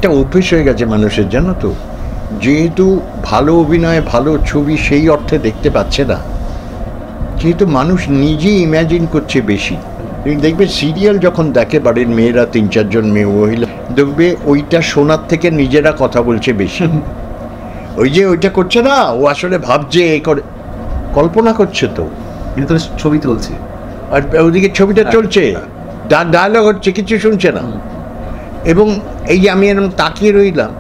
একটা অভ্যেস হয়ে গেছে মানুষের, জানো তো, যেহেতু ভালো অভিনয় ভালো ছবি সেই অর্থে দেখতে পাচ্ছে না, যেহেতু মানুষ নিজেই ইম্যাজিন করছে বেশি। তুমি দেখবে সিরিয়াল যখন দেখে বাড়ির মেয়েরা, 3-4 জন মেয়ে মহিলা, দেখবে ওইটা শোনার থেকে নিজেরা কথা বলছে বেশি। ওই যে ওইটা করছে না, ও আসলে ভাবছে করে, কল্পনা করছে তো, কিন্তু ছবি তুলছে আর ওদিকে ছবিটা চলছে, ডায়লগ হচ্ছে, কিছু শুনছে না। এবং এই যে আমি এরকম তাকিয়ে রইলাম,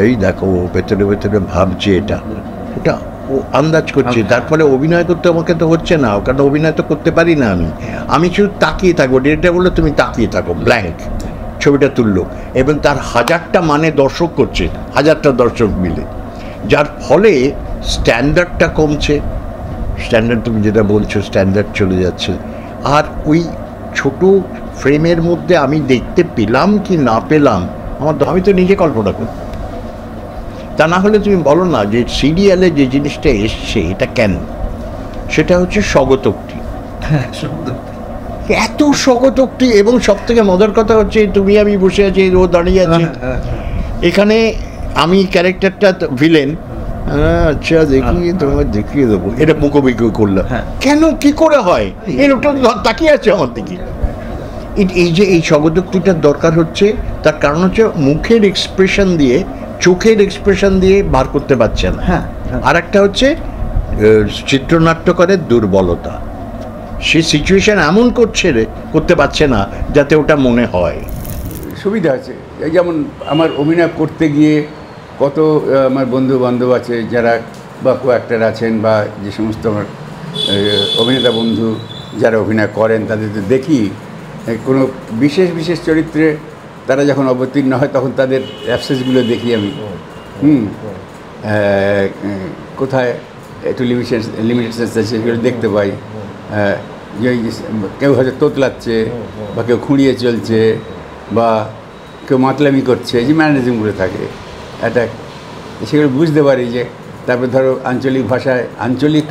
এই দেখো ও ভেতরে ভেতরে ভাবছে এটা ওটা, ও আন্দাজ করছে। তার ফলে অভিনয় করতে আমাকে তো হচ্ছে না, কারণ অভিনয় তো করতে পারি না আমি শুধু তাকিয়ে থাকবো। ডিরেক্টর বললো তুমি তাকিয়ে থাকো, ব্ল্যাঙ্ক, ছবিটা তুললো, এবং তার 1000টা মানে দর্শক করছে, 1000টা দর্শক মিলে, যার ফলে স্ট্যান্ডার্ডটা কমছে। স্ট্যান্ডার্ড, তুমি যেটা বলছো, স্ট্যান্ডার্ড চলে যাচ্ছে। আর ওই ছোট ফ্রেমের মধ্যে আমি দেখতে পেলাম কি না পেলাম, আমি তো নিজে কল্পনা করি। তা না হলে তুমি বলো না যে সিরিয়ালে যে জিনিসটা এসছে এটা কেন, সেটা হচ্ছে স্বগতোক্তি। এত স্বগতোক্তি, এবং সব থেকে মজার কথা হচ্ছে, তুমি আমি বসে আছি, ও দাঁড়িয়ে আছে, এখানে আমি ক্যারেক্টারটা ভিলেন, আচ্ছা দেখি তোমার দেখিয়ে দেবো, এটা মুখোমুখি করলাম, কেন কি করে হয়, এই লোকটা তাকিয়ে আছে আমার দিকে। এই যে এই স্বগতোক্তিটার দরকার হচ্ছে, তার কারণ হচ্ছে মুখের এক্সপ্রেশন দিয়ে, চোখের এক্সপ্রেশন দিয়ে বার করতে পারছে না। আর একটা হচ্ছে চিত্রনাট্যকারের দুর্বলতা, সে সিচুয়েশন এমন করতে পারছে না যাতে ওটা মনে হয়। সুবিধা আছে, এই যেমন আমার অভিনয় করতে গিয়ে কত আমার বন্ধু বান্ধব আছে যারা, বা কো অ্যাক্টর আছেন, বা যে সমস্ত আমার অভিনেতা বন্ধু যারা অভিনয় করেন, তাদের তো দেখি কোনো বিশেষ বিশেষ চরিত্রে তারা যখন অবতীর্ণ হয় তখন তাদের অ্যাবসেসগুলো দেখি আমি। কোথায় একটু লিমিটেশন আছে সেগুলো দেখতে পাই। যে কেউ হয়তো তোতলাচ্ছে, বা কেউ খুঁড়িয়ে চলছে, বা কেউ মাতলামি করছে, যে ম্যানারিজমগুলো থাকে একটা, সেগুলো বুঝতে পারি। যে তারপরে ধরো আঞ্চলিক ভাষায়, আঞ্চলিক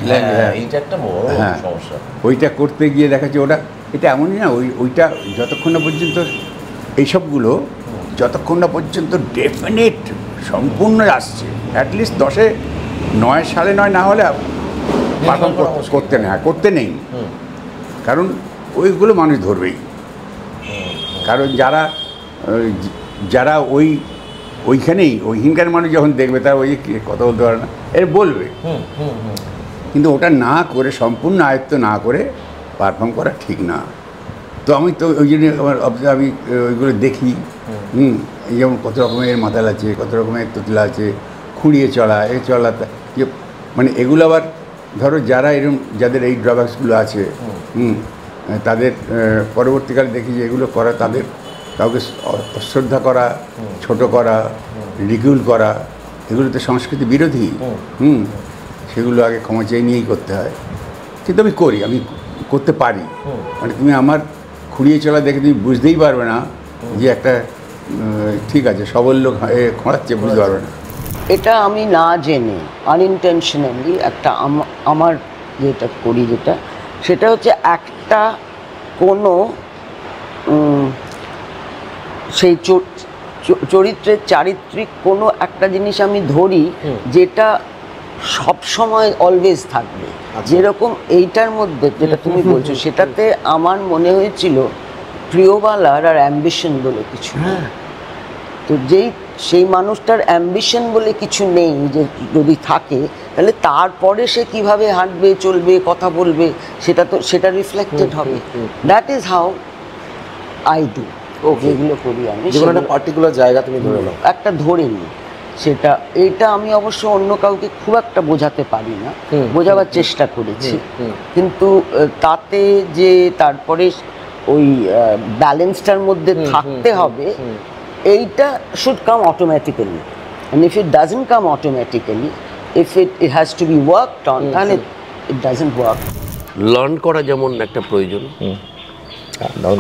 ওইটা করতে গিয়ে দেখাচ্ছে ওটা, এটা এমনই না, ওইটা যতক্ষণ না পর্যন্ত এইসবগুলো যতক্ষণ না পর্যন্ত ডেফিনেট সম্পূর্ণ আসছে, অ্যাটলিস্ট 10-এ 9 9.5 না হলে পারফর্ম করতে নেই। কারণ ওইগুলো মানুষ ধরবেই, কারণ যারা ওইখানেই ওইখানকার মানুষ যখন দেখবে, তারা ওই কথা বলতে পারে না, এর বলবে, কিন্তু ওটা না করে, সম্পূর্ণ আয়ত্ত না করে পারফর্ম করা ঠিক না। তো আমি তো ওই জন্য আমি ওইগুলো দেখি। যেমন কত রকমের মাতাল আছে, কত রকমের তোতলা আছে, খুঁড়িয়ে চলা, যে মানে এগুলো আবার ধরো যারা এরকম, যাদের এই ড্রব্যাকসগুলো আছে, তাদের পরবর্তীকালে দেখি যে এগুলো করা, তাদের কাউকে অশ্রদ্ধা করা, ছোট করা, রিডিকিউল করা, এগুলো তো সংস্কৃতি বিরোধী। সেগুলো আগে ক্ষমা চেয়ে নিয়েই করতে হয়, কিন্তু আমি করি, আমি করতে পারি। মানে তুমি আমার খুঁড়িয়ে চলা দেখে তুমি বুঝতেই পারবে না যে একটা ঠিক আছে সবল লোক খোঁড়াচ্ছে, বুঝতে পারবে না। এটা আমি না জেনে আনইনটেনশনালি একটা আমার যেটা করি, সেটা হচ্ছে একটা কোনো সেই চরিত্রের চারিত্রিক কোনো একটা জিনিস আমি ধরি, যেটা সব সময় অলওয়েজ থাকবে। যেরকম এইটার মধ্যে যেটা তুমি বলছো, সেটাতে আমার মনে হয়েছিল প্রিয়বালার আর অ্যাম্বিশন বলে কিছু, তো সেই মানুষটার অ্যাম্বিশন বলে কিছু নেই, যে যদি থাকে তাহলে তারপরে সে কিভাবে হাঁটবে, চলবে, কথা বলবে, সেটা রিফ্লেক্টেড হবে। That is how I do. যেগুলো করি আমি, একটা পার্টিকুলার জায়গা তুমি ধরে নাও, একটা ধরে নিই, এইটা আমি অবশ্য অন্য কাউকে খুব একটা বোঝাতে পারি না, বোঝাবার চেষ্টা করেছি, কিন্তু তাতে যে তারপরে ওই ব্যালেন্সটার মধ্যে থাকতে হবে, এইটা should come automatically, and if it doesn't come automatically, if it has to be worked on, then it doesn't work. Learn করা যেমন একটা প্রয়োজন,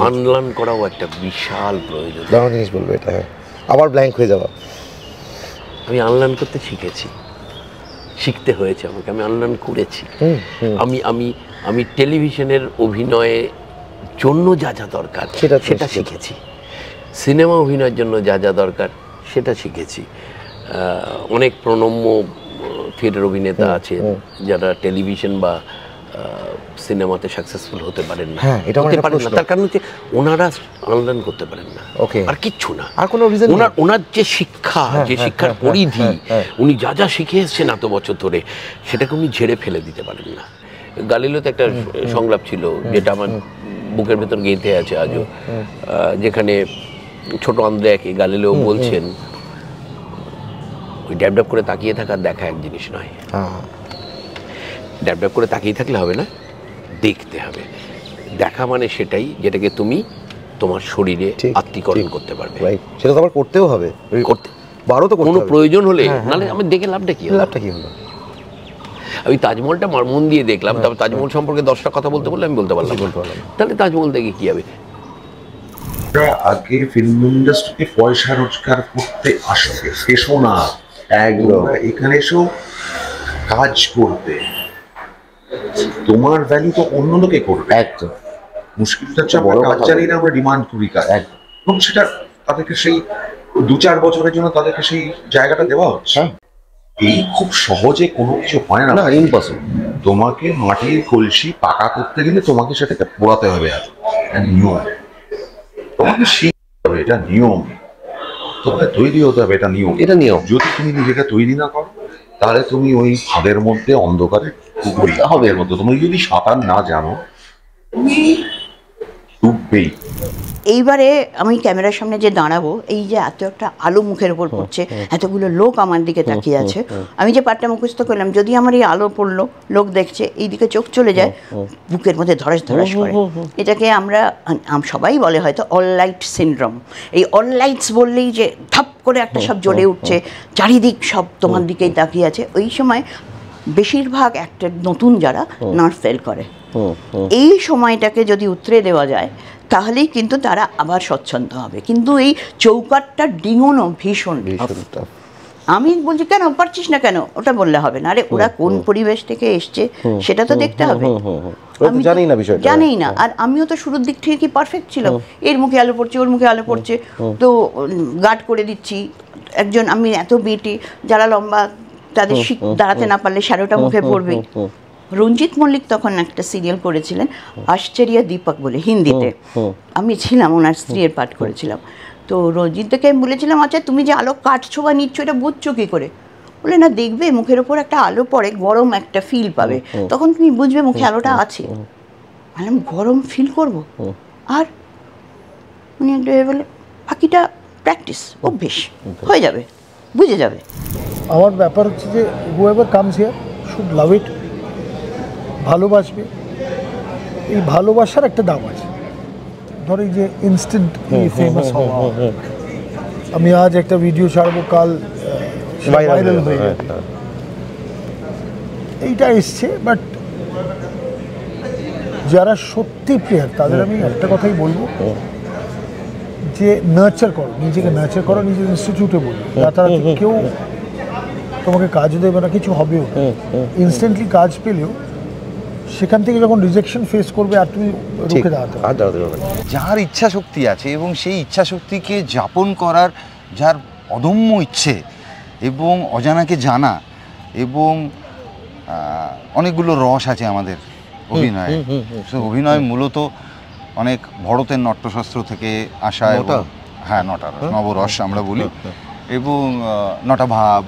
আনলার্ন করাও একটা বিশাল প্রয়োজন। দারুণ জিনিস বলবে এটা, আবার ব্ল্যাঙ্ক হয়ে যাওয়া। আমি আনলার্ন করতে শিখতে হয়েছে আমাকে, আমি আনলার্ন করেছি। আমি টেলিভিশনের অভিনয়ের জন্য যা যা দরকার সেটা শিখেছি, সিনেমা অভিনয়ের জন্য যা যা দরকার সেটা শিখেছি। অনেক প্রণম্য থিয়েটার অভিনেতা আছে যারা টেলিভিশন বা সিনেমাতে সাকসেসফুল হতে পারেন না, এটা আমার হতে একটা পারেন না। প্রশ্ন। তার কারণ হচ্ছে ওনারা আনলার্ন করতে পারেন না, Okay. আর কিচ্ছু না। আর কোনো reason নেই? ওনার যে শিক্ষা, যে শিক্ষার পরিধি, উনি যা যা শিখে এসেছেন এত বছর ধরে, সেটাকে উনি ঝেড়ে ফেলে দিতে পারেন না। গালিলোতে একটা সংলাপ ছিল যেটা আমার বুকের ভেতর গেঁথে আছে আজও, যেখানে ছোট আন্দ্রেয়াকে গালিলেও বলছেন, ওই ড্যাব ড্যাব করে তাকিয়ে থাকার দেখা এক জিনিস নয়, ড্যাব ড্যাব করে তাকিয়ে থাকলে হবে না, দেখতে হবে। দেখা মানে সেটাই যেটাকে তুমি তোমার শরীরে আত্মীকরণ করতে পারবে। সেটা তো আবার করতেও হবে, করতে বারো তো কোনো প্রয়োজন হলে, নাহলে আমি দেখে লাভটা কি হলো? লাভটা কি হলো? আমি তাজমহলটা মন দিয়ে দেখলাম, তারপর তাজমহল সম্পর্কে 10টা কথা বলতে বললে আমি বলতে পারলাম, তাহলে তাজমহল দেখে কি হবে? আগে ফিল্ম ইন্ডাস্ট্রিতে পয়সা রোজগার করতে আসবে, এসো না, একদম এখানে এসো কাজ করতে, তোমার ভ্যালু তো অন্য লোকে করবে। একদম মুশকিলটা হচ্ছে আমরা কাজ জানি না, আমরা ডিমান্ড করি কাজ, এবং সেটা তাদেরকে সেই 2-4 বছরের জন্য তাদেরকে সেই জায়গাটা দেওয়া হচ্ছে। এই খুব সহজে কোনো কিছু হয় না, ইম্পসিবল। তোমাকে মাটির কলসি পাকা করতে গেলে তোমাকে সেটাকে পোড়াতে হবে, আর নিয়ম তোমাকে শিখতে হবে, এটা নিয়ম। তোমাকে তৈরি হতে হবে, এটা নিয়ম। যদি তুমি নিজেকে তৈরি না করো, তাহলে তুমি ওই ফাঁদের মধ্যে অন্ধকারে হবে মধ্যে, তুমি যদি সাঁতার না জানো তুমি ডুববেই। এইবারে আমি ক্যামেরার সামনে যে দাঁড়াবো, এই যে এত একটা আলো মুখের উপর পড়ছে, এতগুলো লোক আমার দিকে তাকিয়ে আছে, আমি যে পাঠটা মুখস্থ করলাম, যদি আমার এই আলো পড়লো, লোক দেখছে, এই দিকে চোখ চলে যায়, বুকের মধ্যে ধরাস ধরাস করে। এটাকে আমরা সবাই বলে হয়তো অল লাইট সিনড্রোম। এই অল লাইটস বললেই যে ধাপ করে একটা সব জ্বলে উঠছে, চারিদিক সব তোমার দিকেই তাকিয়ে আছে, ওই সময় বেশিরভাগ একটা নতুন যারা নার্ভ ফেল করে। এই সময়টাকে যদি উতরে দেওয়া যায় তাহলেই কিন্তু তারা আবার স্বচ্ছন্দ হবে। কিন্তু এই চৌকাটটা ডিঙোনো ভীষণ টাফ। আমি বলছি কেন পারছিস না কেন, ওটা বললে হবে না। আরে ওরা কোন পরিবেশ থেকে এসছে সেটা তো দেখতে হবে। আমি জানি না, আর আমিও তো শুরুর দিক থেকে কি পারফেক্ট ছিলাম, এর মুখে আলো পড়ছে, ওর মুখে আলো পড়ছে, তো গার্ড করে দিচ্ছি। একজন আমি এত বেটে, যারা লম্বা তাদের দাঁড়াতে না পারলে শ্যাডোটা মুখে পড়বে। রঞ্জিত মল্লিক তখন একটা সিরিয়াল করেছিলেন আশ্চর্য দীপক বলে, হিন্দিতে। আমি ছিলাম ওনার স্ত্রীর পাঠ করেছিলাম। তো রঞ্জিতকে আমি বলেছিলাম, আচ্ছা তুমি যে আলো কাটছো বা নিচ্ছ এটা বুঝছো কী করে? বলে না, দেখবে মুখের ওপর একটা আলো পড়ে, গরম একটা ফিল পাবে, তখন তুমি বুঝবে মুখে আলোটা আছে। আমি গরম ফিল করবো, আর উনি একটা বলে বাকিটা প্র্যাকটিস, অভ্যেস হয়ে যাবে, বুঝে যাবে। আমার ব্যাপার হচ্ছে যে whoever comes here should love it, ভালোবাসবে। এই ভালোবাসার একটা দাম আছে। ধর এই যে ইনস্ট্যান্ট ফেমাস হওয়া, আমি আজ একটা ভিডিও ছাড়বো, কাল ভাইরাল হয়ে যাবে, এইটা এসছে। বাট যারা সত্যি প্লেয়ার তাদের আমি একটা কথাই বলবো, যে নার্চার করো, নিজেকে নার্চার করো, নিজের ইনস্টিটিউটে বলবো। রাতারাতি কেউ তোমাকে কাজ দেবে না, কিছু হবেও না। ইনস্ট্যান্টলি কাজ পেলেও সেখান থেকে যখন রিজেকশন ফেস করবে, আর তুমি রুখে দাঁড়াতে পারবে। যার ইচ্ছা শক্তি আছে এবং সেই ইচ্ছা শক্তিকে যাপন করার যার অদম্য ইচ্ছে এবং অজানাকে জানা, এবং অনেকগুলো রস আছে আমাদের অভিনয়ে। অভিনয় মূলত অনেক ভরতের নাট্যশাস্ত্র থেকে আসা, হ্যাঁ নবরস আমরা বলি, এবং নটা ভাব,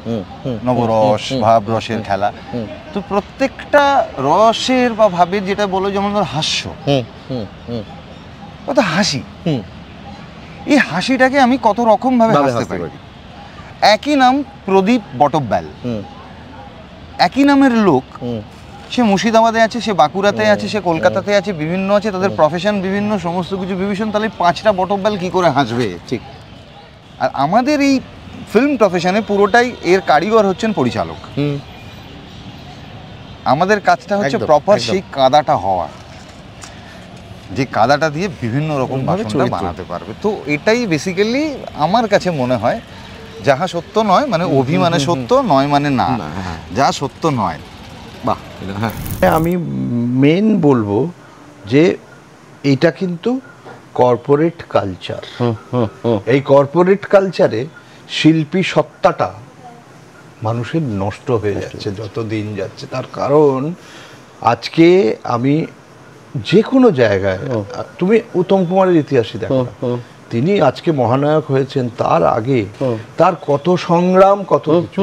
নবরস, ভাব রসের খেলা। তো প্রত্যেকটা রসের বা ভাবের, যেটা বলো, যেমন ধর হাস্য, কত হাসি, এই হাসিটাকে আমি কত রকম ভাবে হাসতে পারি। একই নাম প্রদীপ বটব্যাল, একই নামের লোক, সে মুর্শিদাবাদে আছে, সে বাঁকুড়াতে আছে, সে কলকাতাতে আছে, বিভিন্ন আছে, তাদের প্রফেশন বিভিন্ন, সমস্ত কিছু বিভিন্ন, তাহলে 5টা বটব্যাল কি করে হাসবে? ঠিক। আর আমাদের এই ফিল্ম প্রফেশনে পুরোটাই এর কারিগর হচ্ছেন পরিচালক। আমাদের কাজটা হচ্ছে প্রপার সেই কাদাটা হওয়া, যে কাদাটা দিয়ে বিভিন্ন রকম বাসনটা বানাতে পারবে। তো এটাই বেসিক্যালি আমার কাছে মনে হয়, যাহা সত্য নয় মানে অভিমানে সত্য নয়, মানে না, যা সত্য নয়। বাহ। আমি মেন বলবো যে এটা কিন্তু কর্পোরেট কালচার। এই কর্পোরেট কালচারে শিল্পী সত্তাটা মানুষের নষ্ট হয়ে যাচ্ছে যত দিন যাচ্ছে। তার কারণ আজকে আমি যে কোনো জায়গায়, তুমি উত্তম কুমারের ইতিহাসই দেখো, তিনি আজকে মহানায়ক হয়েছেন, তার আগে তার কত সংগ্রাম, কত কিছু।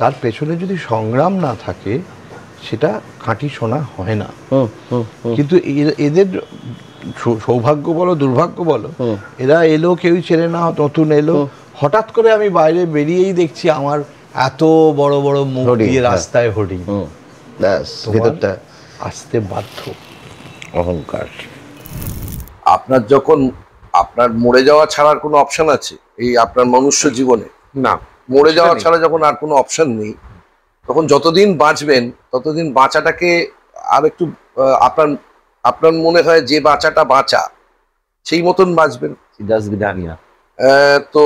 তার পেছনে যদি সংগ্রাম না থাকে সেটা খাঁটি সোনা হয় না। কিন্তু এদের সৌভাগ্য বলো দুর্ভাগ্য বলো, এরা এলো, কেউ চেনে না, নতুন এলো, হঠাৎ করে আমি বাইরে বেরিয়েই দেখছি আমার এত বড় বড় মুখ দিয়ে রাস্তায় হোর্ডিং, ভেতরটা আসতে বাধ্য অহংকার। আপনার যখন আপনার মরে যাওয়া ছাড়ার কোনো অপশন আছে এই আপনার মনুষ্য জীবনে? না, মরে যাওয়া ছাড়া যখন আর কোনো অপশন নেই, তখন যতদিন বাঁচবেন ততদিন বাঁচাটাকে আর একটু আপনার আপনার মনে হয় যে বাঁচাটা বাঁচা সেই মতন বাঁচবেন। তো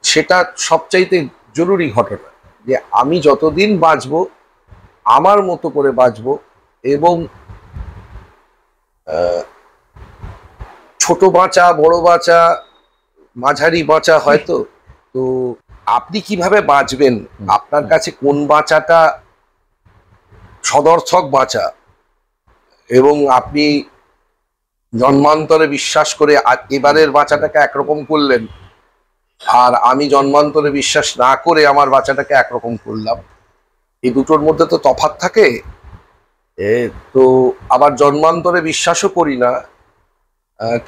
সেটা সবচাইতে জরুরি ঘটনা যে আমি যতদিন বাঁচবো আমার মতো করে বাঁচবো, এবং ছোট বাঁচা, বড় বাঁচা, মাঝারি বাঁচা হয়তো। তো আপনি কিভাবে বাঁচবেন, আপনার কাছে কোন বাঁচাটা সদর্থক বাঁচা, এবং আপনি জন্মান্তরে বিশ্বাস করে এবারের বাঁচাটাকে একরকম করলেন, আর আমি জন্মান্তরে বিশ্বাস না করে আমার বাঁচাটাকে একরকম করলাম, এই দুটোর মধ্যে তো তফাৎ থাকে। তো আবার জন্মান্তরে বিশ্বাসও করি না,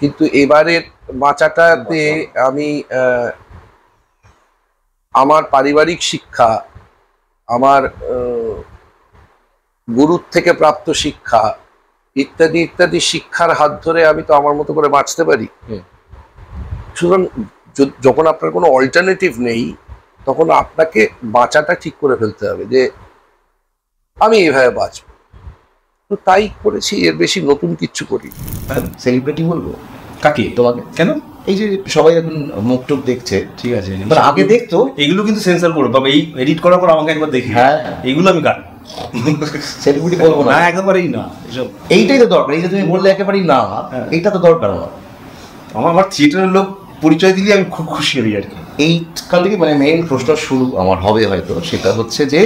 কিন্তু এবারের বাঁচাটাতে আমি আমার পারিবারিক শিক্ষা, আমার গুরুর থেকে প্রাপ্ত শিক্ষা ইত্যাদি ইত্যাদি শিক্ষার হাত ধরে আমি তো আমার মতো করে বাঁচতে পারি। সুতরাং যখন আপনার কোনো অল্টারনেটিভ নেই তখন আপনাকে বাঁচাটা ঠিক করে ফেলতে হবে যে আমি এইভাবে বাঁচব। তো তাই করেছি, এর বেশি নতুন কিচ্ছু করি। সেলিব্রিটি বলবো কাকে? তোমাকে। কেন? এই যে সবাই এখন মুখ টুক দেখছে, ঠিক আছে, আগে দেখতো এগুলো কিন্তু সেন্সর করবো, তবে এই এডিট করার পর আমাকে একবার দেখি। হ্যাঁ, এইগুলো আমি গান সেলিব্রিটি বলবো না, একেবারেই না। এসব এইটাই তো দরকার। এই যে তুমি বললে একেবারেই না, এইটা তো দরকার আমার থিয়েটারের লোক পরিচয় দিলে আমি খুব খুশি হই আর কি। এইখান থেকে মানে মেইন প্রশ্ন শুরু আমার হবে হয়তো, সেটা হচ্ছে যে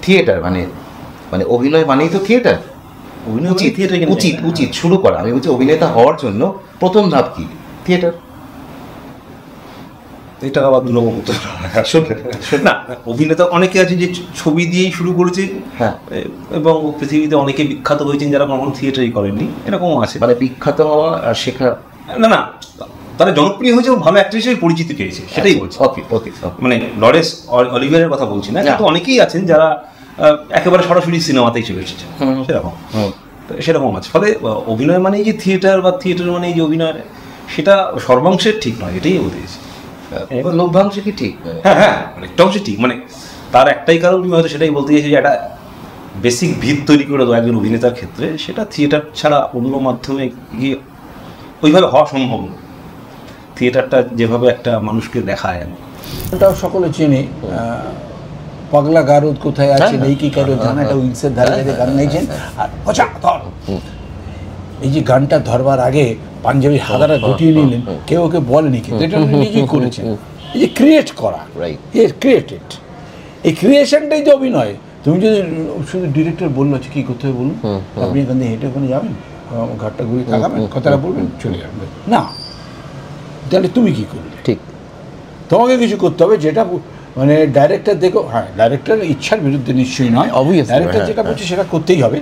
থিয়েটার মানে মানে অভিনয় মানেই তো থিয়েটার। উচিত উচিত শুরু করা। আমি বলছি অভিনেতা হওয়ার জন্য প্রথম ধাপ কি? থিয়েটার। এটা আবার দুর্লভ না, অভিনেতা অনেকে আছে যে ছবি দিয়েই শুরু করেছে, হ্যাঁ, এবং পৃথিবীতে অনেকে বিখ্যাত হয়েছেন যারা কখনো থিয়েটারই করেননি, এরকমও আছে। মানে বিখ্যাত হওয়া আর শেখা না না, তারা জনপ্রিয় হয়েছে, ভালো অ্যাক্ট্রেস হিসেবে পরিচিতি পেয়েছে, সেটাই বলছি। ওকে ওকে, মানে লরেন্স অলিভিয়ারের কথা বলছি না, কিন্তু অনেকেই আছেন যারা একেবারে সরাসরি সিনেমাতেই চলে এসেছে, সেরকম আছে। ফলে অভিনয় মানেই যে থিয়েটার বা থিয়েটার মানেই যে অভিনয়, সেটা সর্বাংশের ঠিক নয়, এটাই বলতেছি। লভ্যাংশ কি ঠিক? হ্যাঁ হ্যাঁ, অনেকটা অংশে ঠিক। মানে তার একটাই কারণ, তুমি হয়তো সেটাই বলতে চাইছি যে একটা বেসিক ভিত তৈরি করে দেওয়া একজন অভিনেতার ক্ষেত্রে, সেটা থিয়েটার ছাড়া অন্য মাধ্যমে গিয়ে ওইভাবে হওয়া সম্ভব না। থিয়েটারটা যেভাবে একটা মানুষকে দেখায়, ওটাও সকলে চেনে। পাগলা গারদ কোথায় আছে নেই কি কারো জানা, একটা উইন্সের ধারে ধারে গান গাইছেন। আর এই যে গানটা ধরবার আগে পাঞ্জাবি হাদারা গুটিয়ে নিলেন, কেউ ওকে বলেনি, কিন্তু এটা উনি নিজেই করেছেন। এই যে ক্রিয়েট করা, ক্রিয়েটেড, এই ক্রিয়েশনটাই যে অভিনয়। তুমি যদি শুধু ডিরেক্টর বললো কি করতে হবে বলুন, আপনি এখান থেকে হেঁটে ওখানে যাবেন, ঘাটটা ঘুরে তাকাবেন, কথাটা বলবেন, চলে যাবেন, না, তাহলে তুমি কি করবে? ঠিক, তোমাকে কিছু করতে হবে যেটা মানে ডাইরেক্টর দেখো। হ্যাঁ, ডাইরেক্টরের ইচ্ছার বিরুদ্ধে নিশ্চয়ই নয়, ডাইরেক্টর যেটা বলছে সেটা করতেই হবে।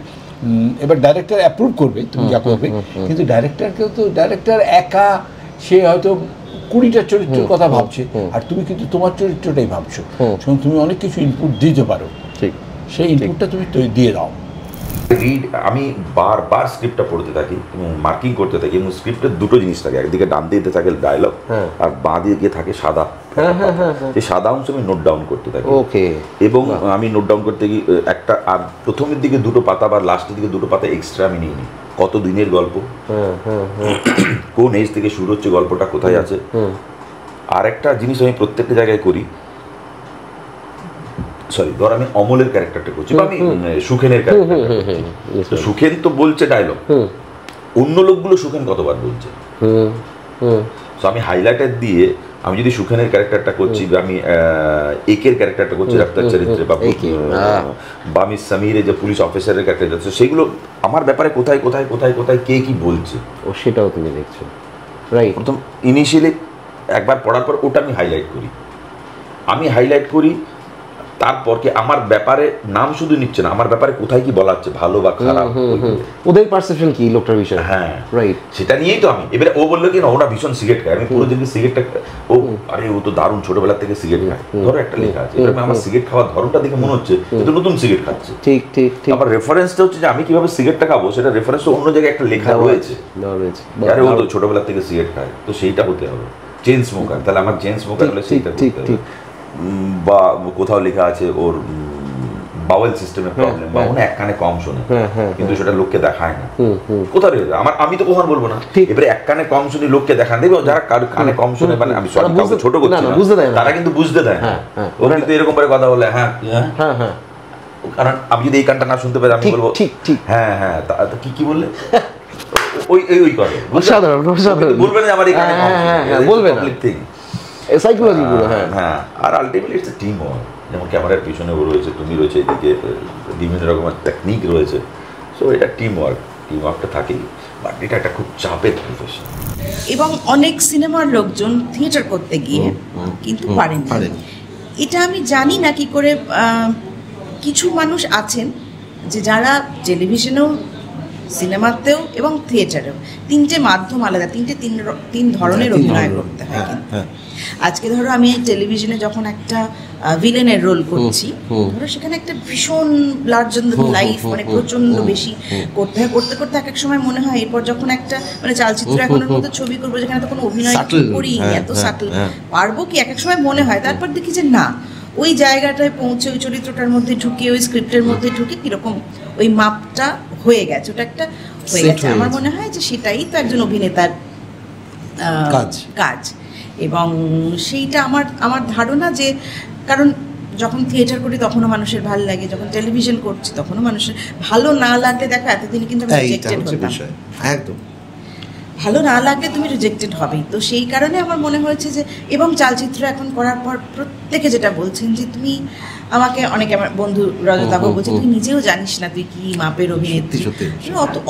এবার ডাইরেক্টর অ্যাপ্রুভ করবে তুমি যা করবে, কিন্তু ডাইরেক্টরকেও তো ডাইরেক্টর একা, সে হয়তো 20টা চরিত্রের কথা ভাবছে, আর তুমি কিন্তু তোমার চরিত্রটাই ভাবছো। তুমি অনেক কিছু ইনপুট দিতে পারো, ঠিক, সেই ইনপুটটা তুমি দিয়ে দাও। আমি বারবার স্ক্রিপ্টটা পড়তে থাকি এবং মার্কিং করতে থাকি, এবং স্ক্রিপ্টের দুটো জিনিস থাকে, একদিকে ডান দিকে থাকে ডায়লগ, আর বাঁ দিকে থাকে সাদা। এই সাদা অংশ আমি নোট ডাউন করতে থাকি। ওকে, এবং আমি নোট ডাউন করতে গিয়ে একটা, আর প্রথমের দিকে 2টো পাতা বা লাস্টের দিকে 2টো পাতা এক্সট্রা আমি নিই। কত দিনের গল্প, কোন এজ থেকে শুরু হচ্ছে গল্পটা, কোথায় আছে। আর একটা জিনিস আমি প্রত্যেকটা জায়গায় করি, সরি, ধর আমি অমলের ক্যারেক্টারটা করছি বা আমি সুখেনের ক্যারেক্টারটা করছি, সুখেন তো বলছে ডায়লগ, অন্য লোকগুলো সুখেন কতবার বলছে, তো আমি হাইলাইটার দিয়ে আমি যদি সুখেনের ক্যারেক্টারটা করছি, বা আমি একের ক্যারেক্টারটা করছি ডাক্তার চরিত্রে, বা আমি সমীরে যে পুলিশ অফিসারের ক্যারেক্টার যাচ্ছে, সেগুলো আমার ব্যাপারে কোথায় কোথায় কোথায় কোথায় কে কি বলছে সেটাও তুমি দেখছো। রাইট, প্রথম ইনিশিয়ালি একবার পড়ার পর ওটা আমি হাইলাইট করি। তারপর কি আমার ব্যাপারে নাম শুধু নিচ্ছে না, আমার ব্যাপারে কোথায় কি বলা হচ্ছে, ভালো বা খারাপ, ওদের পারসেপশন কি লোকটার বিষয়ে। হ্যাঁ রাইট, সেটা নিয়েই তো আমি এবারে ও বললো কি না ওরা ভীষণ সিগারেট খায়, আমি পুরো দিন সিগারেটটা ও আরে ও তো দারুণ ছোটবেলা থেকে সিগারেট খায়, ধরো একটা লেখা আছে, এবার আমার সিগারেট খাওয়ার ধরনটা দেখে মনে হচ্ছে তো নতুন সিগারেট খাচ্ছে। ঠিক ঠিক ঠিক। আবার রেফারেন্সটা হচ্ছে যে আমি কিভাবে সিগারেটটা খাবো, সেটা রেফারেন্স অন্য জায়গায় একটা লেখা রয়েছে, আরে ও তো ছোটবেলা থেকে সিগারেট খায়, তো সেইটা হতে হবে। চেইন স্মোকার, তাহলে আমার চেইন স্মোকার হলে সেইটা ঠিক ঠিক। বা কোথাও লেখা আছে ওর বাওয়েল সিস্টেমের প্রবলেম, বা ওনা এক কানে কম শোনে, কিন্তু সেটা লোককে দেখায় না, কোথাও রয়েছে আমি তো কখন বলবো না, এবারে এক কানে কম শুনি লোককে দেখান, দেখো যারা কানে কম শুনে, মানে আমি ছোট করছি না, তারা কিন্তু বুঝতে দেয় না, ওরা কিন্তু এরকম করে কথা বলে, হ্যাঁ হ্যাঁ হ্যাঁ, কারণ আমি যদি এই কানটা না শুনতে পারি আমি বলবো ঠিক ঠিক হ্যাঁ হ্যাঁ, কি কি বললে ওই ওই করে অসাধারণ অসাধারণ, বলবে না আমার এই কানে বলবে না, সাইকোলজি পুরো। হ্যাঁ হ্যাঁ, আর ultimately it's a team work, যেমন ক্যামেরার পিছনে ও রয়েছে, তুমি রয়েছে, এদিকে বিভিন্ন রকমের টেকনিক রয়েছে, সো এটা টিম ওয়ার্কটা থাকেই, বাট এটা একটা খুব চাপের প্রফেশন। এবং অনেক সিনেমার লোকজন থিয়েটার করতে গিয়ে কিন্তু পারেন। এটা আমি জানি না কি করে, কিছু মানুষ আছেন যে যারা টেলিভিশনেও, সিনেমাতেও এবং থিয়েটারেও, তিনটে মাধ্যম আলাদা, তিন ধরনের অভিনয় করতে হয়। আজকে ধরো আমি টেলিভিশনে যখন একটা ভিলেনের রোল করছি, ধরো সেখানে একটা ভীষণ লার্জার দ্যান লাইফ, মানে প্রচন্ড বেশি করতে হয়, করতে করতে এক এক সময় মনে হয় এরপর যখন একটা মানে চালচিত্র এখনের মতো ছবি করবো যেখানে তো কোনো অভিনয় করি এত সাটল পারবো কি, এক এক সময় মনে হয়। তারপর দেখি যে না, ওই জায়গাটায় পৌঁছে ওই চরিত্রটার মধ্যে ঢুকে, ওই স্ক্রিপ্টের মধ্যে ঢুকে কিরকম ওই মাপটা হয়ে গেছে, ওটা একটা হয়ে গেছে। আমার মনে হয় যে সেটাই তো একজন অভিনেতার কাজ। এবং সেইটা আমার ধারণা যে, কারণ যখন থিয়েটার করি তখনও মানুষের ভালো লাগে, যখন টেলিভিশন করছি তখনও মানুষের ভালো না লাগলে, দেখো এতদিন কিন্তু আমি রিজেক্টেড হতাম, একদম ভালো না লাগলে তুমি রিজেক্টেড হবেই। তো সেই কারণে আমার মনে হয়েছে যে, এবং চালচিত্র এখন করার পর প্রত্যেকে যেটা বলছেন যে তুমি আমাকে, অনেকে আমার বন্ধু রজতাবু বলছে তুই নিজেও জানিস না তুই কি মাপের অভিনেত্রী,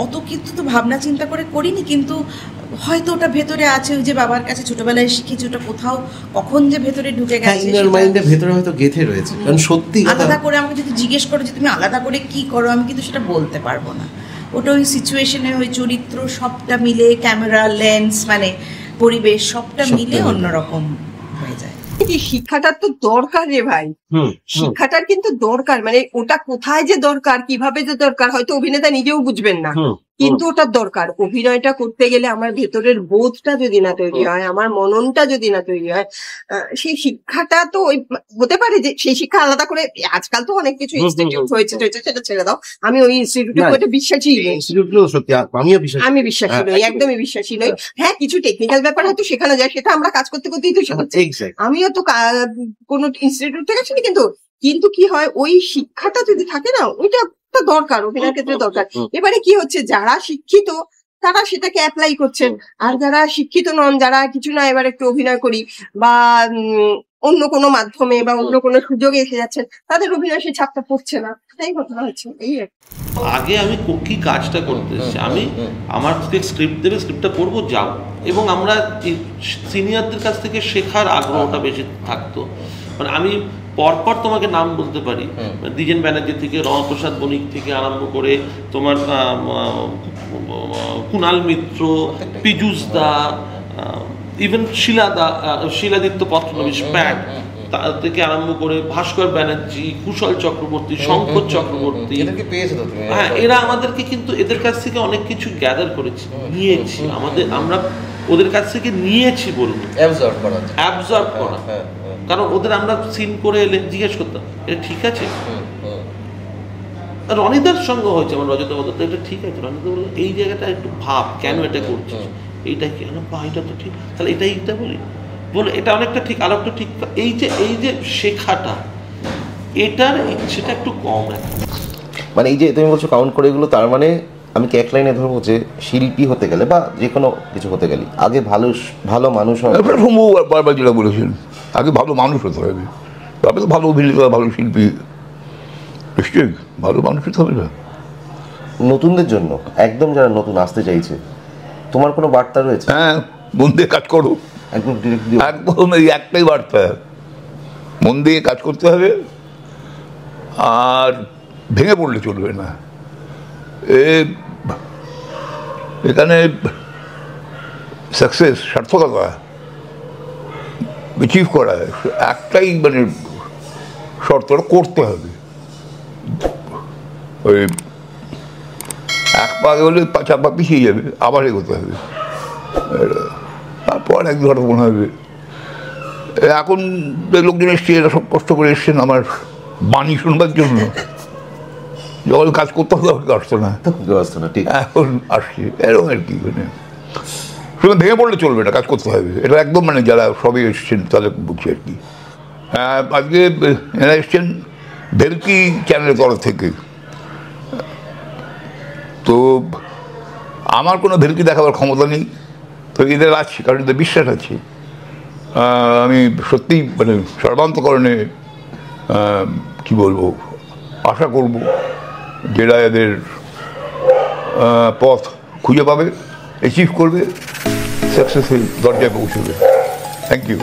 অত কিন্তু তো ভাবনা চিন্তা করে করিনি, কিন্তু হয়তো ওটা ভেতরে আছে, ওই যে বাবার কাছে ছোটবেলায় শিখেছি, ওটা কোথাও কখন যে ভেতরে ঢুকে গেছে, ভেতরে হয়তো গেঁথে রয়েছে। কারণ সত্যি আলাদা করে আমাকে যদি জিজ্ঞেস করো যে তুমি আলাদা করে কি করো, আমি কিন্তু সেটা বলতে পারবো না। ওটা ওই সিচুয়েশনে, ওই চরিত্র সবটা মিলে, ক্যামেরা, লেন্স, মানে পরিবেশ সবটা মিলে অন্যরকম হয়ে যায়। শিক্ষাটার তো দরকার রে ভাই, শিক্ষাটার কিন্তু দরকার, মানে ওটা কোথায় যে দরকার, কিভাবে যে দরকার, হয়তো অভিনেতা নিজেও বুঝবেন না, কিন্তু ওটার দরকার। অভিনয়টা করতে গেলে আমার ভেতরের বোধটা যদি না তৈরি হয়, আমার মননটা যদি না তৈরি হয়, সেই শিক্ষাটা তো ওই হতে পারে যে সেই শিক্ষা আলাদা করে, আজকাল তো অনেক কিছু ইনস্টিটিউট হয়েছে, সেটা ছেড়ে দাও, আমি ওই ইনস্টিটিউটে বিশ্বাসী নই, আমি বিশ্বাসী নই, একদমই বিশ্বাসী নই। হ্যাঁ, কিছু টেকনিক্যাল ব্যাপার হয়তো শেখানো যায়, সেটা আমরা কাজ করতে করতেই তো শেখাচ্ছি, আমিও তো কোনো ইনস্টিটিউট থেকে আসিনি, কিন্তু কি হয়, ওই শিক্ষাটা যদি থাকে না, ওইটা দরকার, অভিনয়ের ক্ষেত্রে দরকার। এবারে কি হচ্ছে, যারা শিক্ষিত তারা সেটাকে অ্যাপ্লাই করছেন, আর যারা শিক্ষিত নন, যারা কিছু না এবার একটু অভিনয় করি বা অন্য কোনো মাধ্যমে বা অন্য কোনো সুযোগে এসে যাচ্ছেন, তাদের অভিনয় সেই ছাপটা পড়ছে না, তাই ঘটনা হচ্ছে। এই আগে আমি কি কাজটা করতে এসেছি, আমি আমার স্ক্রিপ্ট দেবে, স্ক্রিপ্টটা পড়বো, যাও। এবং আমরা সিনিয়রদের কাছ থেকে শেখার আগ্রহটা বেশি থাকতো, মানে আমি পরপর তোমাকে নাম বলতে পারি, দ্বিজেন ব্যানার্জি থেকে, রণপ্রসাদ বণিক থেকে আরম্ভ করে তোমার কুণাল মিত্র, পীযূষ দা, ইভেন শিলাদিত্য পত্রনবীশ প্যাট থেকে আরম্ভ করে ভাস্কর ব্যানার্জি, কুশল চক্রবর্তী, শঙ্কর চক্রবর্তী, হ্যাঁ, এরা আমাদেরকে কিন্তু এদের কাছ থেকে অনেক কিছু গ্যাদার করেছি, নিয়েছি, আমরা ওদের কাছ থেকে নিয়েছি, বলবো অ্যাবজর্ব করা, কারণ ওদের আমরা সিন করে এলে জিজ্ঞেস করতাম এটা ঠিক আছে। রনিদার সঙ্গে হয়েছে আমার, রজত বলতো এটা ঠিক আছে, রনিদা বললো এই জায়গাটা একটু ভাব, কেন এটা করছিস, এইটা কি, বা এটা তো ঠিক, তাহলে এইটা বলে এটা অনেকটা ঠিক, আর একটা ঠিক। এই যে শেখাটা, এটার ইচ্ছেটা একটু কম এখন। মানে এই যে তুমি বলছো কাউন্ট করে এগুলো, তার মানে আমি কি এক লাইনে ধরবো যে শিল্পী হতে গেলে বা যে কোনো কিছু হতে গেলে আগে ভালো ভালো মানুষ হবে? বারবার যেটা বলেছেন, আগে ভালো মানুষ হতে হবে, তবে তো ভালো অভিনেতা, ভালো শিল্পী, নিশ্চয়ই ভালো মানুষ হতে হবে না। নতুনদের জন্য, একদম যারা নতুন আসতে চাইছে, তোমার কোনো বার্তা রয়েছে? হ্যাঁ, মন দিয়ে কাজ করো, একদম একদম এই একটাই বার্তা, মন দিয়ে কাজ করতে হবে আর ভেঙে পড়লে চলবে না। এখানে সাকসেস, সার্থকতা অ্যাচিভ করা একটাই মানে শর্ত, করতে হবে। ওই এক পা হলে 4 পা পিছিয়ে যাবে, আবার এগোতে হবে, তারপর এক ধরনের মনে হবে। এখন লোকজন এসছে, এরা সব কষ্ট করে এসছেন আমার বাণী শুনবার জন্য, যখন কাজ করতে হবে তখন আসতো না, ঠিক এখন আসছে, এরকম আর কি। মানে শুধু ভেঙে পড়লে চলবে না, কাজ করতে হবে, এটা একদম মানে যারা সবই এসছেন তাদের বলছি আর কি। আজকে এরা এসছেন ভেলকি চ্যানেলের তরফ থেকে, তো আমার কোনো ভেলকি দেখাবার ক্ষমতা নেই, তো এদের আছে, কারণ এদের বিশ্বাস আছে। আমি সত্যিই মানে সর্বান্তকরণে কী বলবো, আশা করব যেটা এদের পথ খুঁজে পাবে, অ্যাচিভ করবে, সাকসেসের দরজায় পৌঁছবে। Thank you.